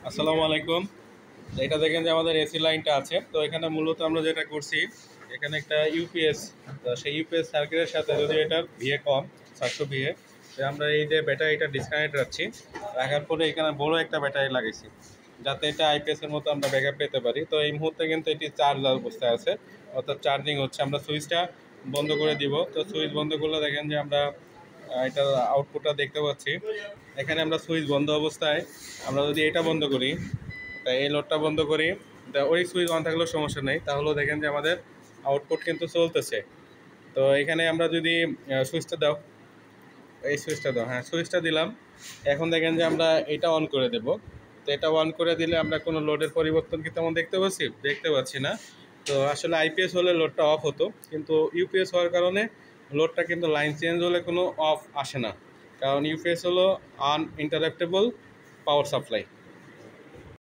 আসসালামু আলাইকুম। এটা দেখেন যে আমাদের এসি লাইনটা আছে। তো এখানে মূলত আমরা যেটা করছি, এখানে একটা ইউপিএস, সেই ইউপিএস সার্কিটের সাথে যদি এটার ভিএ কম 700 ভিএ, আমরা এই যে ব্যাটারিটা ডিসকানেক্ট রাখছি, রাখার পরে এখানে বড় একটা ব্যাটারি লাগাইছি যাতে এটা আইপিএসের মতো আমরা ব্যাকআপ পেতে পারি। তো এই মুহূর্তে কিন্তু এটি চার্জ অবস্থায় আছে, অর্থাৎ চার্জিং হচ্ছে। আমরা সুইচটা বন্ধ করে দিব। তো সুইচ বন্ধ করলে দেখেন যে আমরা এটার আউটপুটটা দেখতে পাচ্ছি। এখানে আমরা সুইচ বন্ধ অবস্থায় আমরা যদি এটা বন্ধ করি, তাই এই লোডটা বন্ধ করি, তা ওই সুইচ অন থাকলেও সমস্যা নেই, তাহলেও দেখেন যে আমাদের আউটপুট কিন্তু চলতেছে। তো এখানে আমরা যদি সুইচটা দাও, এই সুইচটা দাও, হ্যাঁ সুইচটা দিলাম। এখন দেখেন যে আমরা এটা অন করে দেব। তো এটা অন করে দিলে আমরা কোনো লোডের পরিবর্তন কি তেমন দেখতে পাচ্ছি না। তো আসলে আইপিএস হলে লোডটা অফ হতো, কিন্তু ইউপিএস হওয়ার কারণে লোডটা কিন্তু লাইন চেঞ্জ হলে কোনো অফ আসে না, কারণ ইউপিএস হলো আনইন্টারাপ্টেবল পাওয়ার সাপ্লাই।